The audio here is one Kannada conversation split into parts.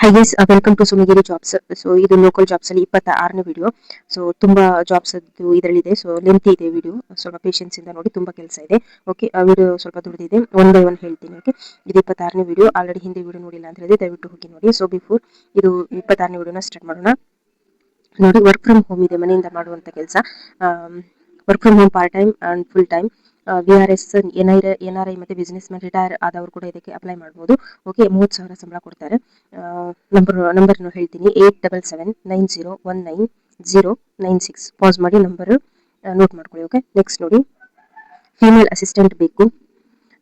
High guys, welcome to Sumagiri jobs. So ಇದು ಲೋಕಲ್ ಜಾಬ್ಸ್ ಅಲ್ಲಿ 26ನೇ ವಿಡಿಯೋ. ಸೊ ತುಂಬಾ ಜಾಬ್ಸ್ ಇದರಲ್ಲಿದೆ. ಸೊ ಲೆಂತ್ ಇದೆ ವಿಡಿಯೋ, ಸ್ವಲ್ಪ ಪೇಷನ್ಸ್ ಇಂದ ನೋಡಿ, ತುಂಬಾ ಕೆಲಸ ಇದೆ. ಓಕೆ, ಆ ವಿಡಿಯೋ ಸ್ವಲ್ಪ ದೊಡ್ಡದಿದೆ, ಒನ್ ಬೈ ಒನ್ ಹೇಳ್ತೀನಿ. ಓಕೆ, ಇದು 26ನೇ ವಿಡಿಯೋ. ಆಲ್ರೆಡಿ ಹಿಂದೆ ವಿಡಿಯೋ ನೋಡಿಲ್ಲ ಅಂತ ಹೇಳಿದ್ರೆ ದಯವಿಟ್ಟು ಹೋಗಿ ನೋಡಿ. ಸೊ ಬಿಫೋರ್ ಇದು 26ನೇ ವಿಡಿಯೋನ ಸ್ಟಾರ್ಟ್ ಮಾಡೋಣ. ನೋಡಿ, ವರ್ಕ್ ಫ್ರಮ್ ಹೋಮ್ ಇದೆ, ಮನೆಯಿಂದ ಮಾಡುವಂತ ಕೆಲಸ. Work from home part time and full time. VRS, NRI ಮತ್ತೆ ಬಿಸ್ನೆಸ್ ಮ್ಯಾನ್ ರಿಟೈರ್ ಆದವರು ಕೂಡ ಇದಕ್ಕೆ ಅಪ್ಲೈ ಮಾಡಬಹುದು. ಓಕೆ, 30,000 ಸಂಬಳ ಕೊಡ್ತಾರೆ. ನಂಬರ್ ಹೇಳ್ತೀನಿ, 8779019096. ಪಾಸ್ ಮಾಡಿ ನಂಬರ್ ನೋಟ್ ಮಾಡ್ಕೊಳ್ಳಿ. ಓಕೆ, ನೆಕ್ಸ್ಟ್ ನೋಡಿ, ಫೀಮೇಲ್ ಅಸಿಸ್ಟೆಂಟ್ ಬೇಕು,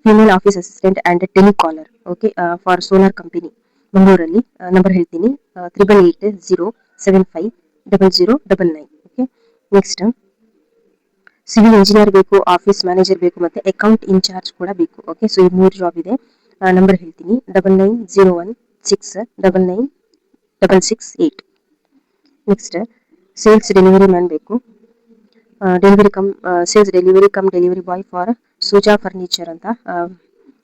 female office assistant and telecaller. Okay, for solar company ಮಂಗಳೂರಲ್ಲಿ. ನಂಬರ್ ಹೇಳ್ತೀನಿ, 8880750099. ಓಕೆ, ನೆಕ್ಸ್ಟ್ ಸಿವಿಲ್ ಇಂಜಿನಿಯರ್ ಬೇಕು, ಆಫೀಸ್ ಮ್ಯಾನೇಜರ್ ಬೇಕು, ಮತ್ತೆ ಅಕೌಂಟ್ ಇನ್ಚಾರ್ಜ್ ಕೂಡ ಬೇಕು. ಓಕೆ, ಸೊ ಈ 3 ಜಾಬ್ ಇದೆ. ನಂಬರ್ ಹೇಳ್ತೀನಿ, 9901699668. ನೆಕ್ಸ್ಟ್ ಸೇಲ್ಸ್ ಡೆಲಿವರಿ ಮ್ಯಾನ್ ಬೇಕು, sales delivery boy for Suja furniture ಅಂತ.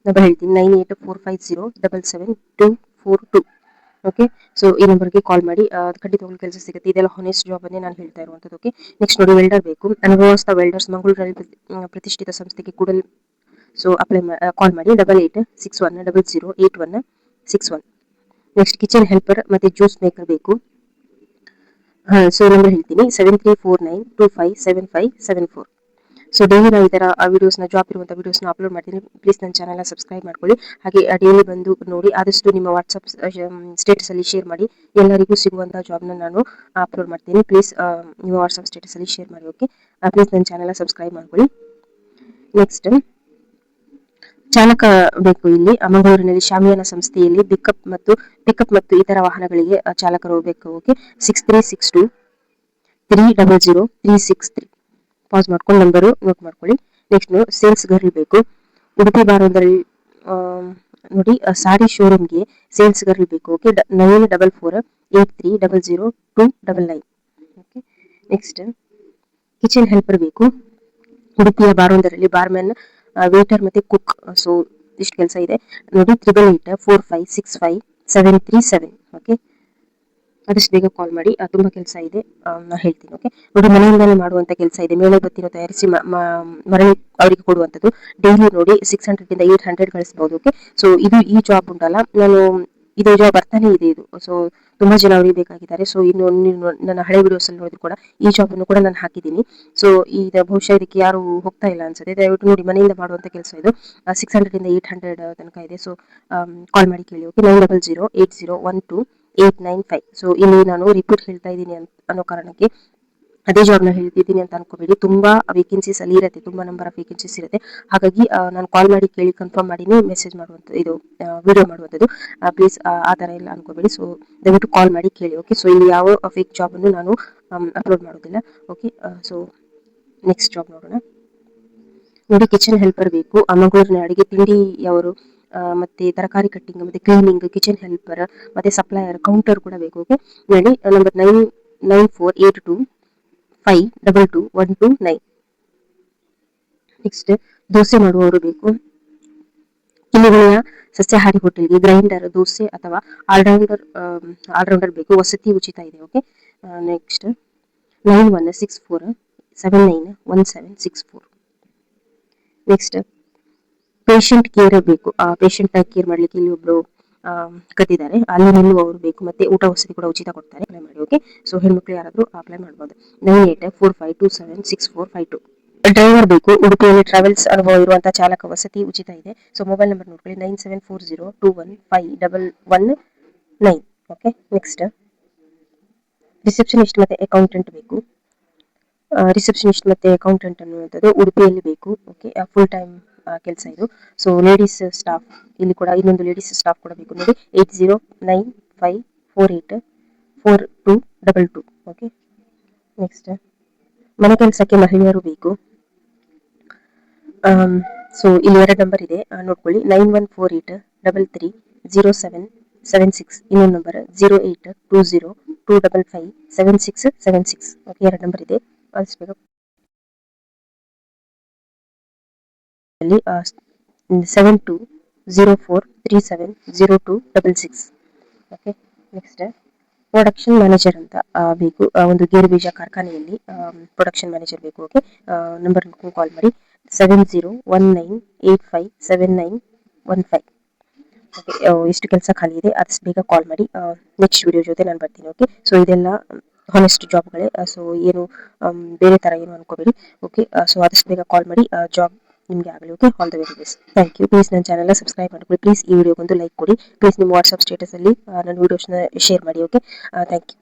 ನಂಬರ್ ಹೇಳ್ತೀನಿ, 9845077242. ಓಕೆ, ಸೊ ಈ ನಂಬರ್ಗೆ ಕಾಲ್ ಮಾಡಿ, ಖಂಡಿತವಾಗ್ಲೂ ಕೆಲಸ ಸಿಗುತ್ತೆ. ಇದೆಲ್ಲ ಹೊನೆಸ್ಟ್ ಜಾಬ್ ಅನ್ನೇ ನಾನು ಹೇಳ್ತಾ ಇರುವಂಥದ್ದು. ಓಕೆ, ನೆಕ್ಸ್ಟ್ ನೋಡಿ, ವೆಲ್ಡರ್ ಬೇಕು, ಅನುಭವಸ್ಥ ವೆಲ್ಡರ್ಸ್ ಮಂಗಳೂರಲ್ಲಿ ಪ್ರತಿಷ್ಠಿತ ಸಂಸ್ಥೆಗೆ ಕೂಡಲೇ. ಸೊ ಕಾಲ್ ಮಾಡಿ, 8861008161. ನೆಕ್ಸ್ಟ್ ಕಿಚನ್ ಹೆಲ್ಪರ್ ಮತ್ತೆ ಜ್ಯೂಸ್ ಮೇಕರ್ ಬೇಕು. ಸೊ ನಂಬರ್ ಹೇಳ್ತೀನಿ, 7349257574. ಸೊ ಡೈಲಿ ನಾವು ಈ ತರ ವಿಡಿಯೋಸ್ನ, ಜಾಬ್ ಇರುವಂಥ ವಿಡಿಯೋಸ್ನ ಅಪ್ಲೋಡ್ ಮಾಡ್ತೀನಿ. ಪ್ಲೀಸ್ ನನ್ನ ಚಾನಲ್ನ ಸಬ್ಸ್ಕ್ರೈಬ್ ಮಾಡ್ಕೊಳ್ಳಿ. ಹಾಗೆ ಡೈಲಿ ಬಂದು ನೋಡಿ, ಆದಷ್ಟು ನಿಮ್ಮ ವಾಟ್ಸಪ್ ಸ್ಟೇಟಸ್ ಅಲ್ಲಿ ಶೇರ್ ಮಾಡಿ. ಎಲ್ಲರಿಗೂ ಸಿಗುವಂತಹ ಜಾಬ್ನ ನಾನು ಅಪ್ಲೋಡ್ ಮಾಡ್ತೀನಿ. ಪ್ಲೀಸ್ ನಿಮ್ಮ ವಾಟ್ಸಪ್ ಸ್ಟೇಟಸ್ ಅಲ್ಲಿ ಶೇರ್ ಮಾಡಿ. ಓಕೆ, ಪ್ಲೀಸ್ ನನ್ನ ಚಾನಲ್ನ ಸಬ್ಸ್ಕ್ರೈಬ್ ಮಾಡ್ಕೊಳ್ಳಿ. ನೆಕ್ಸ್ಟ್ ಚಾಲಕ ಬೇಕು. ಇಲ್ಲಿ ಮಂಗಳೂರಿನಲ್ಲಿ ಶಾಮಿಯಾನ ಸಂಸ್ಥೆಯಲ್ಲಿ ಪಿಕಪ್ ಮತ್ತು ಇತರ ವಾಹನಗಳಿಗೆ ಚಾಲಕರು ಬೇಕು. ಓಕೆ, 6362300363. ಪಾಸ್ ಮಾಡ್ಕೊಂಡು ನಂಬರು ನೋಟ್ ಮಾಡ್ಕೊಳ್ಳಿ. ನೆಕ್ಸ್ಟ್ ಸೇಲ್ಸ್ ಗರ್ಲ್ ಬೇಕು, ಉಡುಪಿ ಬಾರೊಂದರಲ್ಲಿ ನೋಡಿ, ಸಾರಿ ಶೋರೂಮ್ಗೆ ಸೇಲ್ಸ್ ಗರ್ಲ್ ಬೇಕು. Okay, 9448300299. Okay, next kitchen helper ಬೇಕು, ಉಡುಪಿಯ ಬಾರೊಂದರಲ್ಲಿ ಬಾರ್ಮೆನ್, ವೇಟರ್ ಮತ್ತೆ ಕುಕ್. ಸೊ ಇಷ್ಟು ಕೆಲಸ ಇದೆ ನೋಡಿ, 8884565737. ಓಕೆ, ಆದಷ್ಟು ಬೇಗ ಕಾಲ್ ಮಾಡಿ, ತುಂಬಾ ಕೆಲಸ ಇದೆ, ನಾ ಹೇಳ್ತೀನಿ. ಓಕೆ, ನೋಡಿ, ಮನೆಯಿಂದಲೇ ಮಾಡುವಂತ ಕೆಲಸ ಇದೆ. ಮೇಣಬತ್ತಿನ ತಯಾರಿಸಿ ಮರಳಿ ಅವರಿಗೆ ಕೊಡುವಂಥದ್ದು. ಡೈಲಿ ನೋಡಿ 600 ಇಂದ 800 ಗಳಿಸಬಹುದು. ಓಕೆ, ಸೊ ಈ ಜಾಬ್ ಉಂಟಲ್ಲ, ಇದು ಜಾಬ್ ಬರ್ತಾನೆ ಇದೆ ಇದು. ಸೊ ತುಂಬಾ ಜನ ಅವರಿಗೆ ಬೇಕಾಗಿದ್ದಾರೆ. ಸೊ ಇನ್ನು ನನ್ನ ಹಳೆ ವಿಡಿಯೋಸ್ ಅಲ್ಲಿ ನೋಡಿದ್ರು ಕೂಡ ಈ ಜಾಬ್ ಅನ್ನು ಕೂಡ ನಾನು ಹಾಕಿದ್ದೀನಿ. ಸೊ ಈಗ ಬಹುಶಃ ಇದಕ್ಕೆ ಯಾರು ಹೋಗ್ತಾ ಇಲ್ಲ ಅನ್ಸುತ್ತೆ. ದಯವಿಟ್ಟು ನೋಡಿ, ಮನೆಯಿಂದ ಮಾಡುವಂತ ಕೆಲಸ ಇದು. 600 ಇಂದ 800 ತನಕ ಇದೆ. ಸೊ ಕಾಲ್ ಮಾಡಿ ಕೇಳಿ. ಓಕೆ, 9008012895. ಸೊ ಇಲ್ಲಿ ನಾನು ರಿಪೀಟ್ ಹೇಳ್ತಾ ಇದ್ದೀನಿ ಅನ್ನೋ ಕಾರಣಕ್ಕೆ ಅದೇ ಜಾಬ್ನ ಹೇಳ್ತಿದ್ದೀನಿ ಅಂತ ಅನ್ಕೋಬೇಡಿ. ತುಂಬಾ ವೇಕೆನ್ಸೀಸ್ ಅಲ್ಲಿ ಇರುತ್ತೆ, ತುಂಬಾ ನಂಬರ್ ಆಫ್ ವೇಕೆನ್ಸೀಸ್ ಇರುತ್ತೆ. ಹಾಗಾಗಿ ನಾನು ಕಾಲ್ ಮಾಡಿ ಕೇಳಿ ಕನ್ಫರ್ಮ್ ಮಾಡಿನೇ ಮೆಸೇಜ್ ಮಾಡುವಂಥದ್ದು, ಇದು ವಿಡಿಯೋ ಮಾಡುವಂಥದ್ದು. ಪ್ಲೀಸ್ ಆ ಥರ ಎಲ್ಲ ಅನ್ಕೋಬೇಡಿ. ಸೊ ದಯವಿಟ್ಟು ಕಾಲ್ ಮಾಡಿ ಕೇಳಿ. ಓಕೆ, ಸೊ ಇಲ್ಲಿ ಯಾವ ಫೇಕ್ ಜಾಬ್ ಅನ್ನು ನಾನು ಅಪ್ಲೋಡ್ ಮಾಡೋದಿಲ್ಲ. ಓಕೆ, ಸೊ ನೆಕ್ಸ್ಟ್ ಜಾಬ್ ನೋಡೋಣ. ನೋಡಿ, ಕಿಚನ್ ಹೆಲ್ಪರ್ ಬೇಕು, ಮಂಗಳೂರಿನ ಅಡಿಗೆ ತಿಂಡಿಯವರು, ಮತ್ತೆ ತರಕಾರಿ ಕಟ್ಟಿಂಗ್ ಮತ್ತೆ ಕ್ಲೀನಿಂಗ್, ಕಿಚನ್ ಹೆಲ್ಪರ್ ಮತ್ತೆ ಸಪ್ಲೈಯರ್, ಕೌಂಟರ್ ಕೂಡ ಬೇಕು. ಓಕೆ, ನೋಡಿ, ನಂಬರ್ 994825222129. ನೆಕ್ಸ್ಟ್ ದೋಸೆ ಮಾಡುವವರು ಬೇಕು, ಕಿಲಿಗೆಯ ಸಸ್ಯಾಹಾರಿ ಹೋಟೆಲ್ಗೆ ಗ್ರೈಂಡರ್, ದೋಸೆ ಅಥವಾ ಆಲ್ರೌಂಡರ್ ಬೇಕು. ವಸತಿ ಉಚಿತ ಇದೆ. Okay, next 9164791764. Next patient care ಬೇಕು, ಪೇಷಂಟ್ ಕೇರ್ ಮಾಡ್ಲಿಕ್ಕೆ ಇಲ್ಲಿ ಒಬ್ರು ಕತ್ತಿದ್ದಾರೆ, ಅಲ್ಲಿ ನಿಲ್ಲುವವರು ಬೇಕು. ಮತ್ತೆ ಊಟ ವಸತಿ ಕೂಡ ಉಚಿತ ಕೊಡ್ತಾರೆ. ಅಪ್ಲೈ ಮಾಡಿ. ಓಕೆ, ಸೊ ಹೆಣ್ಮಕ್ಳು ಯಾರಾದ್ರೂ ಅಪ್ಲೈ ಮಾಡ್ಬೋದು. 9845276452. ಡ್ರೈವರ್ ಬೇಕು, ಉಡುಪಿಯಲ್ಲಿ ಟ್ರಾವೆಲ್ಸ್ ಅನುಭವ ಇರುವಂತಹ ಚಾಲಕ, ವಸತಿ ಉಚಿತ ಇದೆ. ಸೊ ಮೊಬೈಲ್ ನಂಬರ್ ನೋಡ್ಕೊಳ್ಳಿ, 9740215119. ಓಕೆ, ನೆಕ್ಸ್ಟ್ ರಿಸೆಪ್ಷನಿಸ್ಟ್ ಮತ್ತೆ ಅಕೌಂಟೆಂಟ್ ಬೇಕು. ರಿಸೆಪ್ಷನಿಸ್ಟ್ ಮತ್ತೆ ಅಕೌಂಟೆಂಟ್ ಅನ್ನುವಂಥದ್ದು ಉಡುಪಿಯಲ್ಲಿ ಬೇಕು. ಓಕೆ, ಫುಲ್ ಟೈಮ್ ಕೆಲಸ ಇದು. ಸೊ ಲೇಡೀಸ್ ಸ್ಟಾಫ್, ಇಲ್ಲಿ ಕೂಡ ಇನ್ನೊಂದು ಲೇಡೀಸ್ ಸ್ಟಾಫ್ ಕೂಡ ಬೇಕು. ನೋಡಿ, 8095484222. ಓಕೆ, ನೆಕ್ಸ್ಟ್ ಮನೆ ಕೆಲಸಕ್ಕೆ ಮಹಿಳೆಯರು ಬೇಕು. ಸೊ ಇಲ್ಲಿ 2 ನಂಬರ್ ಇದೆ, ನೋಡ್ಕೊಳ್ಳಿ, 9148330776. ಇನ್ನೊಂದು ನಂಬರ್ 0820255676. ಓಕೆ, 2 ನಂಬರ್ ಇದೆ. ಕಳಿಸ್ಬೇಕು. ಅಲ್ಲಿ 7204370266. ಓಕೆ, ನೆಕ್ಸ್ಟ್ ಪ್ರೊಡಕ್ಷನ್ ಮ್ಯಾನೇಜರ್ ಅಂತ ಬೇಕು. ಒಂದು ಗೇರು ಬೀಜ ಕಾರ್ಖಾನೆಯಲ್ಲಿ ಪ್ರೊಡಕ್ಷನ್ ಮ್ಯಾನೇಜರ್ ಬೇಕು. ಓಕೆ, ನಂಬರ್ ಕಾಲ್ ಮಾಡಿ 7019857915. ಓಕೆ, ಎಷ್ಟು ಕೆಲಸ ಖಾಲಿ ಇದೆ ಆದಷ್ಟು ಬೇಗ ಕಾಲ್ ಮಾಡಿ. ನೆಕ್ಸ್ಟ್ ವಿಡಿಯೋ ಜೊತೆ ನಾನು ಬರ್ತೀನಿ. ಓಕೆ, ಸೊ ಇದೆಲ್ಲ ಹಾನೆಸ್ಟ್ ಜಾಬ್ಗಳೇ, ಸೊ ಏನು ಬೇರೆ ಥರ ಏನು ಅನ್ಕೋಬೇಡಿ. ಓಕೆ, ಸೊ ಆದಷ್ಟು ಬೇಗ ಕಾಲ್ ಮಾಡಿ, ಜಾಬ್ ನಿಮಗೆ ಆಗಲಿ. Okay, all the very best. Thank you. Please ನನ್ನ ಚಾನಲ್ನ ಸಬ್ಸ್ಕ್ರೈಬ್ ಮಾಡ್ಕೊಳ್ಳಿ. ಪ್ಲೀಸ್ ಈ ವಿಡಿಯೋಗೊಂದು ಲೈಕ್ ಕೊಡಿ. ಪ್ಲೀಸ್ ನಿಮ್ಮ ವಾಟ್ಸಪ್ ಸ್ಟೇಟಸಲ್ಲಿ ನನ್ನ ವೀಡಿಯೋಸ್ನ ಶೇರ್ ಮಾಡಿ. Okay, thank you.